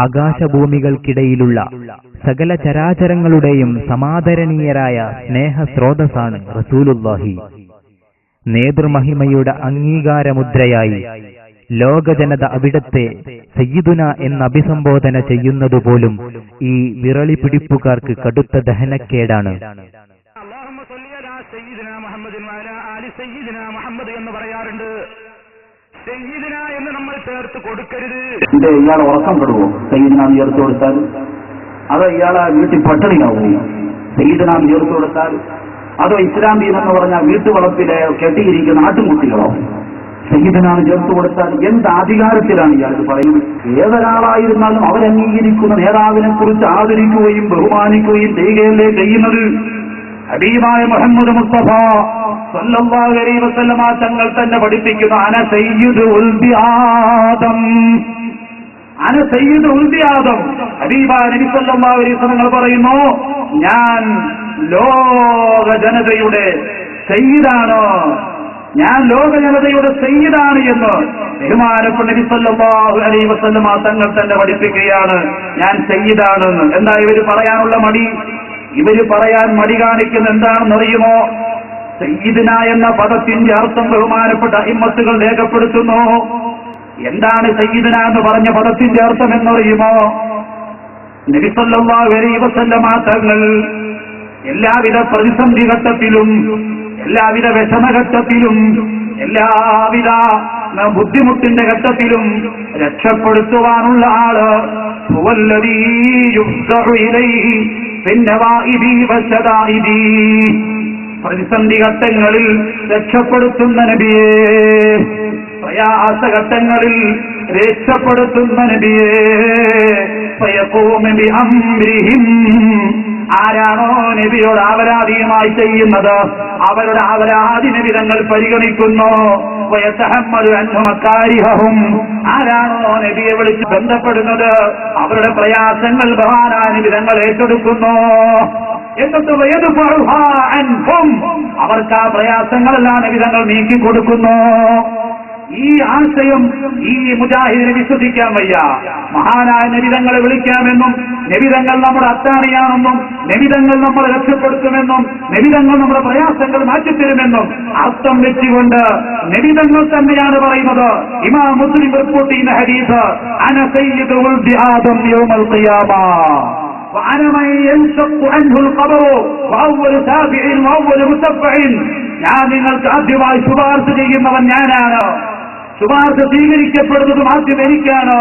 ആകാശഭൂമികൾക്കിടയിലുള്ള സകല ചരാചരങ്ങളുടെയും സമാദരണീയരായ സ്നേഹസ്രോതസ്സാണ് റസൂലുള്ളാഹി. നേതൃമഹിമയുടെ അംഗീകാരമുദ്രയായി ലോകജനത അവിടത്തെ സയ്യിദുന എന്ന് അഭിസംബോധന ചെയ്യുന്നതുപോലും ഈ വിറളി പിടിപ്പുകാർക്ക് കടുത്ത ദഹനക്കേടാണ്. എന്ന് പറയാറുണ്ട്. സയ്യിദിന എന്ന് നമ്മൾ ചേർത്ത് കൊടുക്കരുത്. ഇയാൾ ഉറക്കം കെടുവോ സയ്യിദിന ചേർത്ത് കൊടുത്താൽ? അതോ ഇയാളെ വീട്ടിൽ പട്ടിണിയാവോ സയ്യിദിന ചേർത്ത് കൊടുത്താൽ? അതോ ഇസ്ലാം ദീൻ എന്ന് പറഞ്ഞാൽ വീട്ടുവളപ്പിലെ കെട്ടിയിരിക്കുന്ന ആട്ടുംകുട്ടികളോ സയ്യിദിന ചേർത്ത് കൊടുത്താൽ? എന്ത് അധികാരത്തിലാണ് ഇയാൾ പറയുന്നത്? ഏതൊരാളായിരുന്നാലും അവരംഗീകരിക്കുന്ന നേതാവിനെ കുറിച്ച് ആദരിക്കുകയും ബഹുമാനിക്കുകയും ചെയ്യുകയല്ലേ ചെയ്യുന്നത്? ഹബീബായ മുഹമ്മദ് മുസ്തഫ സല്ലല്ലാഹു അലൈഹി വസല്ലമ തങ്ങൾ തന്നെ പഠിപ്പിക്കുന്ന അന സയ്യിദു ഉൽദി ആദം, അന സയ്യിദു ഉൽദി ആദം. ഹബീബായ നബി സല്ലല്ലാഹു അലൈഹി വസല്ലം പറയുന്നു, ഞാൻ ലോക ജനതയുടെ സയ്യിദാണ്, ഞാൻ ലോക ജനതയുടെ സയ്യിദാണ് എന്ന് ബഹുമാനപ്പെട്ട നബി സല്ലല്ലാഹു അലൈഹി വസല്ലമ തങ്ങൾ തന്നെ പഠിപ്പിക്കുകയാണ്, ഞാൻ സയ്യിദാണെന്ന്. എന്താ ഇവര് പറയാനുള്ള മടി? ഇവര് പറയാൻ മടി കാണിക്കുന്ന എന്താണെന്നറിയുമോ? സയ്യിദിന എന്ന പദത്തിന്റെ അർത്ഥം ബഹുമാനപ്പെട്ട അഇമ്മത്തുകൾ രേഖപ്പെടുത്തുന്നു. എന്താണ് സയ്യിദിന എന്ന് പറഞ്ഞ പദത്തിന്റെ അർത്ഥം എന്നറിയുമോ? നബി സല്ലല്ലാഹു അലൈഹി വസല്ലമ തങ്ങൾ എല്ലാവിധ പ്രതിസന്ധി ഘട്ടത്തിലും, എല്ലാവിധ വിഷമഘട്ടത്തിലും, എല്ലാവിധ ബുദ്ധിമുട്ടിന്റെ ഘട്ടത്തിലും രക്ഷപ്പെടുത്തുവാനുള്ള ആള് ഹുവല്ലദീ യുഫ്സഉ ഇലൈഹി ഫിന്നവാഇബി വശദാഇബി. പ്രതിസന്ധി ഘട്ടങ്ങളിൽ രക്ഷപ്പെടുത്തുന്ന നബിയേ, പ്രയാസഘട്ടങ്ങളിൽ രക്ഷപ്പെടുത്തുന്ന നബിയേ. ഫയഖൂമു ബിഅംരിഹിം, ആരാണോ നബിയോട് ആവരാധിയുമായി ചെയ്യുന്നത് അവരുടെ ആവരാധി നബി തങ്ങൾ പരിഗണിക്കുന്നു. വയതഹമ്മലു അൻഹു മകാരിഹും, ആരാണോ നബിയെ വിളിച്ച് ബന്ധപ്പെടുന്നത് അവരുടെ പ്രയാസങ്ങൾ ബഹാനായ നബി തങ്ങൾ ഏറ്റെടുക്കുന്നു. എന്നിട്ട് വയദ്ഫഉഹാ അൻഹും, അവർക്ക് ആ പ്രയാസങ്ങളെല്ലാം നബി തങ്ങൾ നീക്കിക്കൊടുക്കുന്നു. ഈ ആശയം ഈ മുജാഹിദിനെ വിശ്വസിക്കാൻ വയ്യ. മഹാനായ നബിതങ്ങളെ വിളിക്കാമെന്നും നബിതങ്ങൾ നമ്മുടെ അത്താണിയാണെന്നും നബിതങ്ങൾ നമ്മളെ രക്ഷപ്പെടുത്തുമെന്നും നബിതങ്ങൾ നമ്മുടെ പ്രയാസങ്ങൾ മാറ്റിത്തരുമെന്നും അർത്ഥം വെച്ചുകൊണ്ട് നബിതങ്ങൾ തന്നെയാണ് പറയുന്നത്. ഇമാം മുസ്ലിം റിപ്പോർട്ട് ചെയ്യുന്ന ഹദീസ്, അന സയ്യിദു ഉൽദി ആദം യൗമൽ ഖിയാമ വഅന മൻ യൻശഖു അൻഹുൽ ഖബറു വഅവ്വലു സാബിഇൻ വഅവ്വലു മുസഫ്ഫഇൻ, ഞാൻ നിങ്ങൾക്ക് ആദ്യമായി ശുപാർശ ചെയ്യുന്നവൻ ഞാനാണ്, ശുപാർശ സ്വീകരിക്കപ്പെടുന്നതും ആദ്യം എനിക്കാണ്.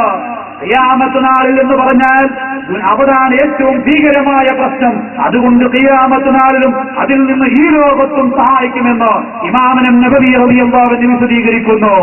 ഖിയാമത്ത് നാളിൽ എന്ന് പറഞ്ഞാൽ അവിടാണ് ഏറ്റവും ഭീകരമായ പ്രശ്നം. അതുകൊണ്ട് ഖിയാമത്ത് നാളിലും അതിൽ നിന്ന് ഈ ലോകത്തും സഹായിക്കുമെന്ന് ഇമാം നബവി റളിയല്ലാഹു അൻഹു വിശദീകരിക്കുന്നു.